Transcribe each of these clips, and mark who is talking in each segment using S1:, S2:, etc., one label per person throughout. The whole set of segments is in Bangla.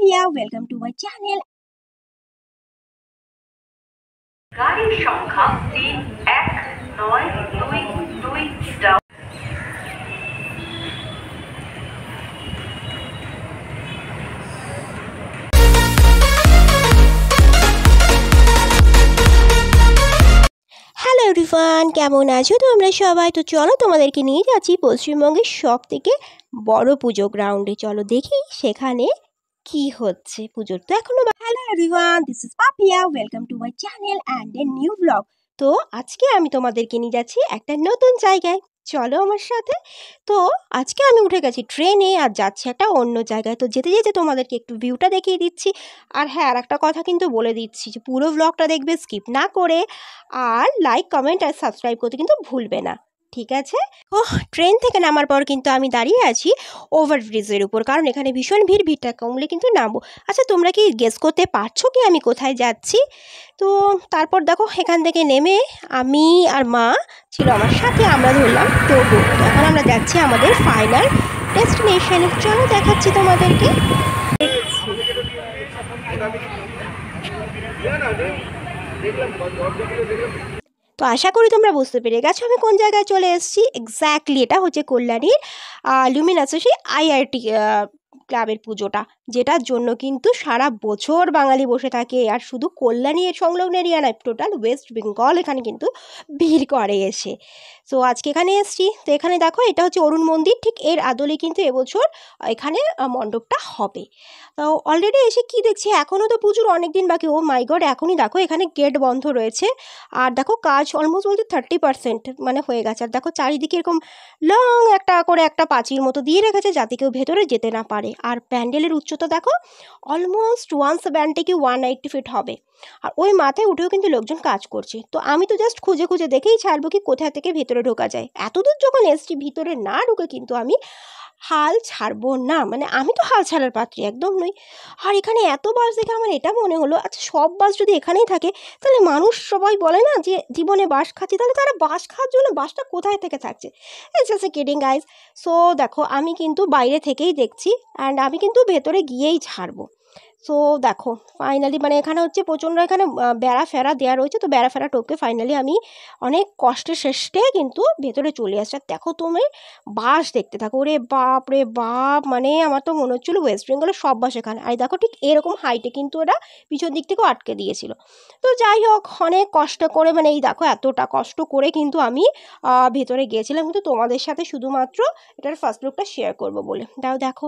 S1: Papiya, welcome to my channel.
S2: গাড়ির সংখ্যা 31922
S1: হ্যালো এভরিওয়ান, কেমন আছো তোমরা সবাই? তো চলো তোমাদেরকে নিয়ে যাচ্ছি পশ্চিমবঙ্গের সব থেকে বড় পুজো গ্রাউন্ডে। চলো দেখি সেখানে কি হচ্ছে। পুজোর তো এখনো hello everyone, this is Papiya, welcome to my channel and a new blog. তো আজকে আমি তোমাদেরকে নিয়ে যাচ্ছি একটা নতুন জায়গায়। চলো আমার সাথে। তো আজকে আমি উঠে গেছি ট্রেনে আর যাচ্ছি একটা অন্য জায়গায়। তো যেতে যেতে তোমাদেরকে একটু ভিউটা দেখিয়ে দিচ্ছি। আর হ্যাঁ, আর একটা কথা কিন্তু বলে দিচ্ছি যে পুরো ব্লগটা দেখবে স্কিপ না করে, আর লাইক কমেন্ট আর সাবস্ক্রাইব করতে কিন্তু ভুলবে না, ঠিক আছে? ও, ট্রেন থেকে নামার পর কিন্তু আমি দাঁড়িয়ে আছি ওভারব্রিজের উপর, কারণ এখানে ভীষণ ভিড়টা কমলে কিন্তু নামবো। আচ্ছা, তোমরা কি গেস করতে পারছো কি আমি কোথায় যাচ্ছি? তো তারপর দেখো এখান থেকে নেমে আমি আর মা ছিল আমার সাথে, আমরা ধরলাম টোটো। এখন আমরা যাচ্ছি আমাদের ফাইনাল ডেস্টিনেশনে। চলো দেখাচ্ছি তোমাদেরকে। তো আশা করি তোমরা বুঝতে পেরে গেছো আমি কোন জায়গায় চলে এসেছি। এক্স্যাক্টলি এটা হচ্ছে কল্যাণীর লুমিনাসে সেই আইআরটি ক্লাবের পুজোটা, যেটার জন্য কিন্তু সারা বছর বাঙালি বসে থাকে। আর শুধু কল্যাণী এর সংলগ্ন এরিয়া নয়, টোটাল ওয়েস্ট বেঙ্গল এখানে কিন্তু ভিড় করে এসে। তো আজকে এখানে এসেছি। তো এখানে দেখো, এটা হচ্ছে অরুণ মন্দির, ঠিক এর আদলে কিন্তু এবছর এখানে মণ্ডপটা হবে। তো অলরেডি এসে কি দেখছি, এখনও তো পুজোর অনেক দিন বাকি। ও মাই গড, এখনই দেখো এখানে গেট বন্ধ রয়েছে। আর দেখো কাজ অলমোস্ট বলতে 30% মানে হয়ে গেছে। আর দেখো চারিদিকে এরকম লং একটা করে একটা পাঁচির মতো দিয়ে রেখেছে, যাতে কেউ ভেতরে যেতে না পারে। আর প্যান্ডেলের উচ্চতা দেখো, অলমোস্ট 170 কি 180 ফিট হবে। আর ওই মাথায় উঠেও কিন্তু লোকজন কাজ করছে। তো আমি তো জাস্ট খুঁজে খুঁজে দেখেই ছাড়বো কি কোথা থেকে ভেতরে ঢোকা যায়। এতদূর যখন এসছি, ভিতরে না ঢুকে কিন্তু আমি হাল ছাড়বো না। মানে আমি তো হাল ছাড়ার পাত্রী একদম নই। আর এখানে এত বাস দেখে আমার এটা মনে হলো, আচ্ছা সব বাস যদি এখানেই থাকে, তাহলে মানুষ সবাই বলে না যে জীবনে বাস খাচ্ছি, তাহলে তারা বাস খাওয়ার জন্য বাসটা কোথায় থেকে থাকছে? It's just a kidding guys. So দেখো, আমি কিন্তু বাইরে থেকেই দেখছি অ্যান্ড আমি কিন্তু ভেতরে গিয়েই ছাড়বো। সো দেখো ফাইনালি, মানে এখানে হচ্ছে প্রচণ্ড এখানে বেড়া ফেরা দেওয়া রয়েছে। তো বেড়া ফেরা টোপকে ফাইনালি আমি অনেক কষ্টের শেষে কিন্তু ভেতরে চলে আসছি। আর দেখো তুমি বাস দেখতে থাকো, ওরে বাপ রে বাপ, মানে আমার তো মনে হচ্ছিলো ওয়েস্ট বেঙ্গলের সব বাস এখানে। আর দেখো ঠিক এরকম হাইটে কিন্তু ওরা পিছন দিক থেকেও আটকে দিয়েছিল। তো যাই হোক, অনেক কষ্ট করে, মানে এই দেখো এতটা কষ্ট করে কিন্তু আমি ভেতরে গিয়েছিলাম, কিন্তু তোমাদের সাথে শুধুমাত্র এটার ফার্স্ট লুকটা শেয়ার করবো বলে। দেখো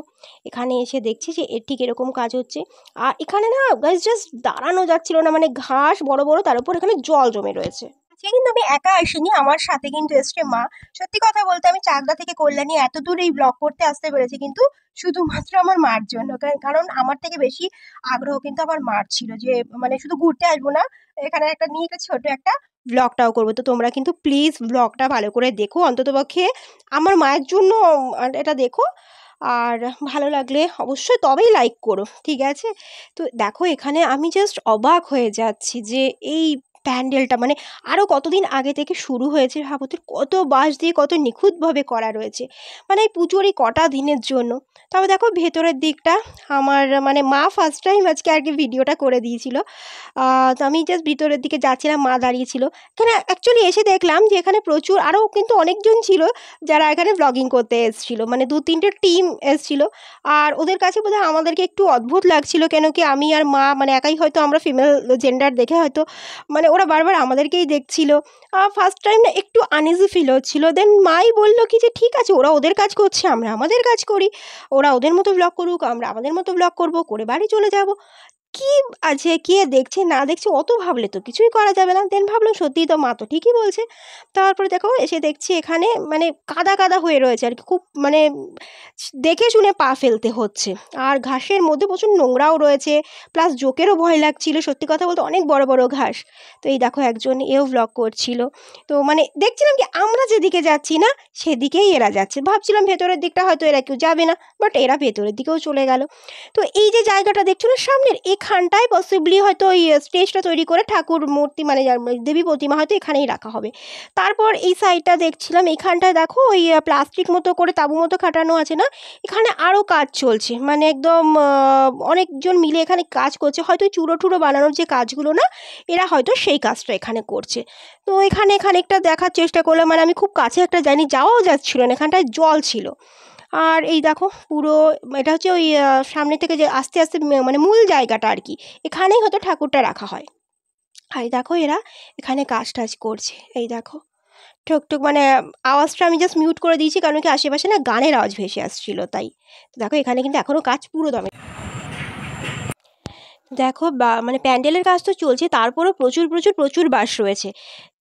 S1: এখানে এসে দেখছি যে এর ঠিক এরকম কাজ হচ্ছে। আর এখানে না গাইস, জাস্ট দাঁড়ানো যাচ্ছিল না, মানে ঘাস বড় বড়, তার উপর এখানে জল জমে রয়েছে। আজকে কিন্তু আমি একা আসিনি, আমার সাথে কিন্তু এসছে মা। সত্যি কথা বলতে আমি চাকদা থেকে কল্যাণী এত দূর এই ব্লগ করতে আসতে পেরেছি কিন্তু শুধুমাত্র আমার মার জন্য। কারণ আমার থেকে বেশি আগ্রহ কিন্তু আমার মার ছিল যে মানে শুধু ঘুরতে আসবো না, এখানে একটা নিয়ে একটা ছোট একটা ব্লগটাও করবো। তো তোমরা কিন্তু প্লিজ ব্লগটা ভালো করে দেখো, অন্ততপক্ষে আমার মায়ের জন্য এটা দেখো। আর ভালো লাগলে অবশ্যই তবেই লাইক করো, ঠিক আছে? তো দেখো এখানে আমি জাস্ট অবাক হয়ে যাচ্ছি যে এই প্যান্ডেলটা মানে আরও কতদিন আগে থেকে শুরু হয়েছে ভাবো তো, কত বাঁশ দিয়ে কত নিখুঁতভাবে করা রয়েছে, মানে এই পুজোর এই কটা দিনের জন্য। তবে দেখো ভেতরের দিকটা আমার মানে মা ফার্স্ট টাইম আজকে আর কি ভিডিওটা করে দিয়েছিল। তো আমি জাস্ট ভিতরের দিকে যাচ্ছিলাম, মা দাঁড়িয়েছিল। এখানে অ্যাকচুয়ালি এসে দেখলাম যে এখানে প্রচুর আরও কিন্তু অনেকজন ছিল যারা এখানে ব্লগিং করতে এসেছিলো, মানে 2-3টে টিম এসেছিলো। আর ওদের কাছে বোধহয় আমাদেরকে একটু অদ্ভুত লাগছিল, কেন কি আমি আর মা মানে একাই, হয়তো আমরা ফিমেল জেন্ডার দেখে হয়তো মানে ওরা বারবার আমাদেরকেই দেখছিল। ফার্স্ট টাইম না একটু আনইজি ফিল হচ্ছিলো। দেন মাই বললো কি যে ঠিক আছে, ওরা ওদের কাজ করছে, আমরা আমাদের কাজ করি, ওরা ওদের মতো ব্লগ করুক, আমরা আমাদের মতো ব্লগ করবো, করে বাড়ি চলে যাব। কি আছে, কে দেখছে না দেখছে অত ভাবলে তো কিছুই করা যাবে না। দেন ভাবলাম সত্যিই তো, মা তো ঠিকই বলছে। তারপরে দেখো এসে দেখছি এখানে মানে কাদা কাদা হয়ে রয়েছে আর কি, খুব মানে দেখে শুনে পা ফেলতে হচ্ছে। আর ঘাসের মধ্যে প্রচুর নোংরাও রয়েছে, প্লাস জোকেরও ভয় লাগছিল, সত্যি কথা বলতে অনেক বড় বড় ঘাস। তো এই দেখো একজন এও ব্লগ করছিল। তো মানে দেখছিলাম কি আমরা যেদিকে যাচ্ছি না সেদিকেই এরা যাচ্ছে, ভাবছিলাম ভেতরের দিকটা হয়তো এরা কেউ যাবে না, বাট এরা ভেতরের দিকেও চলে গেল। তো এই যে জায়গাটা দেখছো না সামনের, এইখানটায় পসিবলি হয়তো ওই স্টেজটা তৈরি করে ঠাকুর মূর্তি মানে দেবী প্রতিমা হয়তো এখানেই রাখা হবে। তারপর এই সাইডটা দেখছিলাম, এইখানটায় দেখো ওই প্লাস্টিক মতো করে তাঁবু মতো খাটানো আছে না, এখানে আরও কাজ চলছে, মানে একদম অনেকজন মিলে এখানে কাজ করছে, হয়তো চূড়ো টুড়ো বানানোর যে কাজগুলো না, এরা হয়তো সেই কাজটা এখানে করছে। তো এখানে খানিকটা দেখার চেষ্টা করলাম, মানে আমি খুব কাছে একটা যাইনি, যাওয়াও যাচ্ছিল না, এখানটায় জল ছিল। আর এই দেখো পুরো এটা হচ্ছে ওই সামনে থেকে যে আস্তে আস্তে মানে মূল জায়গাটা আর কি, এখানেই হয়তো ঠাকুরটা রাখা হয়। আর এই দেখো এরা এখানে কাজ টাজ করছে, এই দেখো ঠুকঠুক, মানে আওয়াজটা আমি জাস্ট মিউট করে দিয়েছি কারণ কি আশেপাশে না গানের আওয়াজ ভেসে আসছিল তাই। দেখো এখানে কিন্তু এখনও কাজ পুরো দমে। দেখো মানে প্যান্ডেলের কাজ তো চলছে, তারপরেও প্রচুর প্রচুর প্রচুর বাঁশ রয়েছে।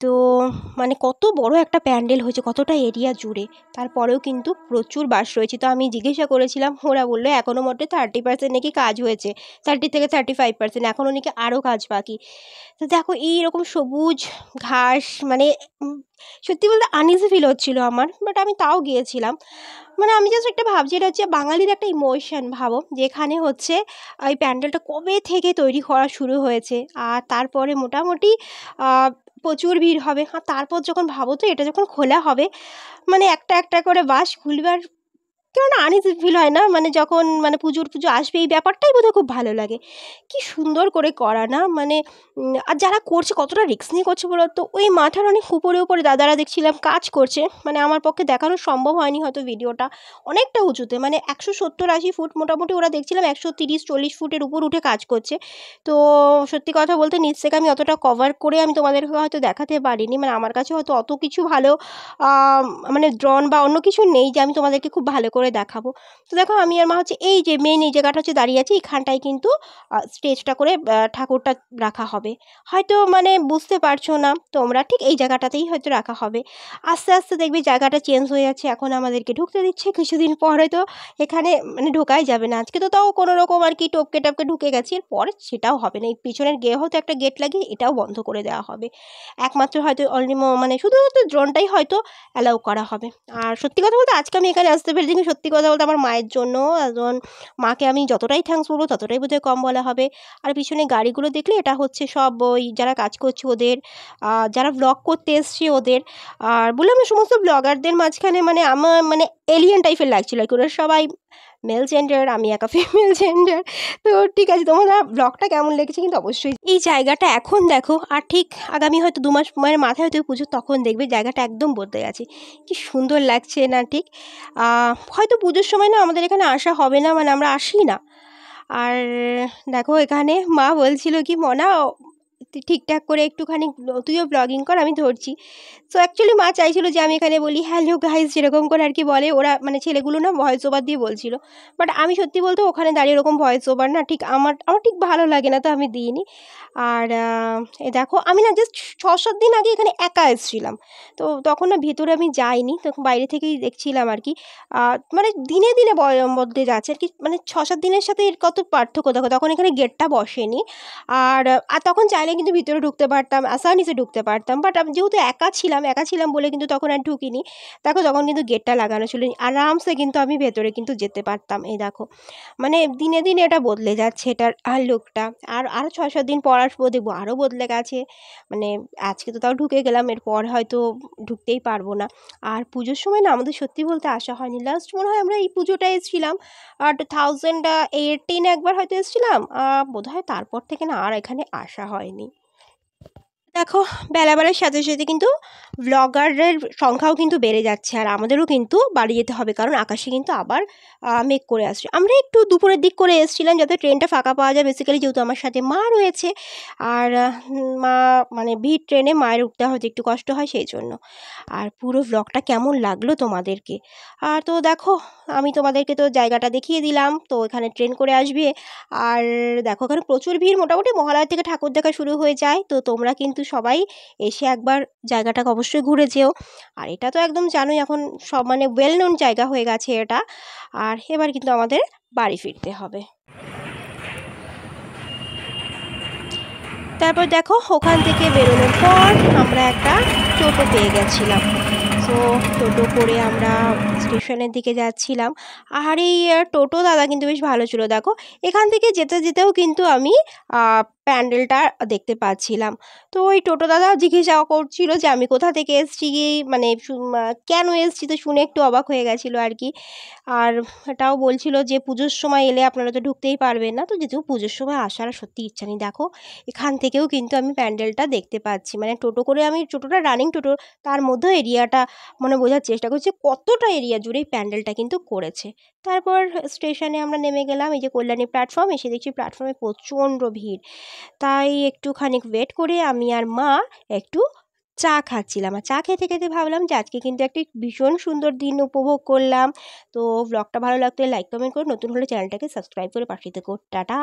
S1: তো মানে কত বড় একটা প্যান্ডেল হয়েছে, কতটা এরিয়া জুড়ে, তারপরেও কিন্তু প্রচুর বাঁশ রয়েছে। তো আমি জিজ্ঞাসা করেছিলাম, ওরা বললো এখনও মোটে 30% নাকি কাজ হয়েছে, 30 থেকে 35%, এখনও নাকি আরও কাজ বাকি। তো দেখো এইরকম সবুজ ঘাস, মানে সত্যি বলতে আনইজি ফিল হচ্ছিলো আমার, বাট আমি তাও গিয়েছিলাম। মানে আমি জাস্ট একটা ভাবছি, এটা হচ্ছে বাঙালির একটা ইমোশন, ভাবো যেখানে হচ্ছে এই প্যান্ডেলটা কবে থেকে তৈরি করা শুরু হয়েছে, আর তারপরে মোটামুটি প্রচুর ভিড় হবে, আর তারপর যখন ভাবো তো এটা যখন খোলা হবে, মানে একটা একটা করে বাঁশ খুলবে, আর কেমন আনইজি ফিল হয় না, মানে যখন মানে পুজো আসবে, এই ব্যাপারটাই বোধহয় খুব ভালো লাগে। কি সুন্দর করে করা না, মানে আর যারা করছে কতটা রিস্ক নিয়ে করছে বলো তো, ওই মাথার অনেক উপরে উপরে দাদারা দেখছিলাম কাজ করছে, মানে আমার পক্ষে দেখানো সম্ভব হয়নি হয়তো ভিডিওটা, অনেকটা উঁচুতে, মানে 170-80 ফুট মোটামুটি, ওরা দেখছিলাম 130-40 ফুটের উপর উঠে কাজ করছে। তো সত্যি কথা বলতে নিচ থেকে আমি অতটা কভার করে আমি তোমাদেরকে হয়তো দেখাতে পারিনি, মানে আমার কাছে হয়তো অত কিছু ভালো মানে ড্রোন বা অন্য কিছু নেই যে আমি তোমাদেরকে খুব ভালো করে দেখাবো। তো দেখো আমি আর মা হচ্ছে এই যে মেন এই জায়গাটা হচ্ছে দাঁড়িয়ে আছি, এখানটায় কিন্তু স্টেজটা করে ঠাকুরটা রাখা হবে। হয়তো মানে বুঝতে পারছো না তোমরা, ঠিক এই জায়গাটাতেই হয়তো রাখা হবে। আস্তে আস্তে দেখবি জায়গাটা চেঞ্জ হয়ে যাচ্ছে, এখন আমাদেরকে ঢুকতে দিচ্ছে, কিছুদিন পর হয়তো এখানে মানে ঢোকাই যাবে না। আজকে তো তাও কোনো রকম আর কি টপকে টপকে ঢুকে গেছি, এরপরে সেটাও হবে না, এই পিছনের হয়তো একটা গেট লাগিয়ে এটাও বন্ধ করে দেওয়া হবে। একমাত্র হয়তো অনলি মানে শুধুমাত্র ড্রোনটাই হয়তো অ্যালাউ করা হবে। আর সত্যি কথা বলতে আজকে আমি এখানে আসতে পেরেছি, সত্যি কথা বলতে আমার মায়ের জন্য, একজন মাকে আমি যতটাই থ্যাঙ্কস বলবো ততটাই বোধহয় কম বলা হবে। আর পিছনে গাড়িগুলো দেখলে এটা হচ্ছে সব ওই যারা কাজ করছে ওদের, যারা ব্লগ করতে এসছে ওদের। আর বললাম না সমস্ত ব্লগারদের মাঝখানে মানে আমার মানে এলিয়েন টাইপের লাগছিল আর কি, ওরা সবাই মেল জেন্ডার, আমি একা ফিমেল জেন্ডার। তো ঠিক আছে, তোমরা ব্লগটা কেমন লেগেছে কিন্তু অবশ্যই। এই জায়গাটা এখন দেখো, আর ঠিক আগামী হয়তো 2 মাস মানে মাথায় হয়তো পুজো, তখন দেখবে জায়গাটা একদম বদলে গেছে, কি সুন্দর লাগছে না ঠিক। হয়তো পুজোর সময় না আমাদের এখানে আসা হবে না, মানে আমরা আসি না। আর দেখো এখানে মা বলছিল কি, মনা তুই ঠিকঠাক করে একটুখানি তুইও ব্লগিং কর, আমি ধরছি। সো অ্যাকচুয়ালি মা চাইছিল যে আমি এখানে বলি হ্যালো গাইজ, যেরকম করে আর কি বলে ওরা, মানে ছেলেগুলো না ভয়েস ওভার দিয়ে বলছিল। বাট আমি সত্যি বলতে ওখানে দাঁড়িয়ে এরকম ভয়েস ওভার না ঠিক আমার ঠিক ভালো লাগে না, তো আমি দিইনি। আর এ দেখো আমি না জাস্ট 6-7 দিন আগে এখানে একা এসেছিলাম, তো তখন না ভেতরে আমি যাইনি, তখন বাইরে থেকেই দেখছিলাম আর কি। মানে দিনে দিনে বদলে যাচ্ছে আর কি, মানে 6-7 দিনের সাথে এর কত পার্থক্য দেখো, তখন এখানে গেটটা বসেনি। আর তখন চাইলে কিন্তু ভিতরে ঢুকতে পারতাম, আসানিসে ঢুকতে পারতাম, বাট আমি যেহেতু একা ছিলাম বলে কিন্তু তখন আর ঢুকিনি। দেখো তখন কিন্তু গেটটা লাগানো ছিল, আরামসে কিন্তু আমি ভেতরে কিন্তু যেতে পারতাম। এই দেখো মানে দিনে দিনে এটা বদলে যাচ্ছে, এটার লুকটা। আর আরও 6-7 দিন পর আসবো, দেখবো আরও বদলে গেছে। মানে আজকে তো তাও ঢুকে গেলাম, এরপর হয়তো ঢুকতেই পারবো না। আর পুজোর সময় না আমাদের সত্যি বলতে আসা হয়নি, লাস্ট মনে হয় আমরা এই পুজোটা এসেছিলাম 2018 একবার হয়তো এসেছিলাম, বোধহয় তারপর থেকে না আর এখানে আসা হয়নি। দেখো বেলা বাড়ার সাথে সাথে কিন্তু ব্লগারের সংখ্যাও কিন্তু বেড়ে যাচ্ছে, আর আমাদেরও কিন্তু বাড়ি যেতে হবে, কারণ আকাশে কিন্তু আবার মেঘ করে আসছে। আমরা একটু দুপুরের দিক করে এসেছিলাম যাতে ট্রেনটা ফাঁকা পাওয়া যায়, বেসিক্যালি যেহেতু আমার সাথে মা রয়েছে, আর মা মানে ভিড় ট্রেনে মায়ের উঠতে হয়তো একটু কষ্ট হয় সেই জন্য। আর পুরো ব্লগটা কেমন লাগলো তোমাদেরকে? আর তো দেখো আমি তোমাদেরকে তো জায়গাটা দেখিয়ে দিলাম, তো এখানে ট্রেন করে আসবে। আর দেখো এখানে প্রচুর ভিড়, মোটামুটি মহালয়া থেকে ঠাকুর দেখা শুরু হয়ে যায়, তো তোমরা কিন্তু সবাই এসে একবার জায়গাটাকে অবশ্যই ঘুরে যেও। আর এটা তো একদম জানোই এখন সব মানে ওয়েল নোন জায়গা হয়ে গেছে এটা। আর এবার কিন্তু আমাদের বাড়ি ফিরতে হবে। তারপর দেখো ওখান থেকে বেরোনোর পর আমরা একটা টোটো পেয়ে গেছিলাম। তো টোটো করে আমরা স্টেশনের দিকে যাচ্ছিলাম। আর এই টোটো দাদা কিন্তু বেশ ভালো ছিল। দেখো এখান থেকে যেতে যেতেও কিন্তু আমি প্যান্ডেলটা দেখতে পাচ্ছিলাম। তো ওই টোটো দাদা জিজ্ঞাসা করছিল যে আমি কোথা থেকে এসেছি, মানে কেন এসেছি, তো শুনে একটু অবাক হয়ে গেছিলো আর কি। আর এটাও বলছিল যে পুজোর সময় এলে আপনারা তো ঢুকতেই পারবেন না, তো যেহেতু পুজোর সময় আসার সত্যি ইচ্ছা নেই। দেখো এখান থেকেও কিন্তু আমি প্যান্ডেলটা দেখতে পাচ্ছি, মানে টোটো করে আমি, টোটোটা রানিং টোটো, তার মধ্যেও এরিয়াটা মানে বোঝার চেষ্টা করছি কতটা এরিয়া জুড়েই প্যান্ডেলটা কিন্তু করেছে। তারপর স্টেশনে আমরা নেমে গেলাম, এই যে কল্যাণী প্ল্যাটফর্ম, এসে দেখছি প্ল্যাটফর্মে প্রচণ্ড ভিড়। তাই একটুখানি ওয়েট করে আমি আর মা একটু চা খাচ্ছিলাম। আর চা খেতে খেতে ভাবলাম যে আজকে কিন্তু একটি ভীষণ সুন্দর দিন উপভোগ করলাম। তো ব্লগটা ভালো লাগলে লাইক কমেন্ট করে, নতুন হলে চ্যানেলটাকে সাবস্ক্রাইব করে পাশে থেকো। টাটা।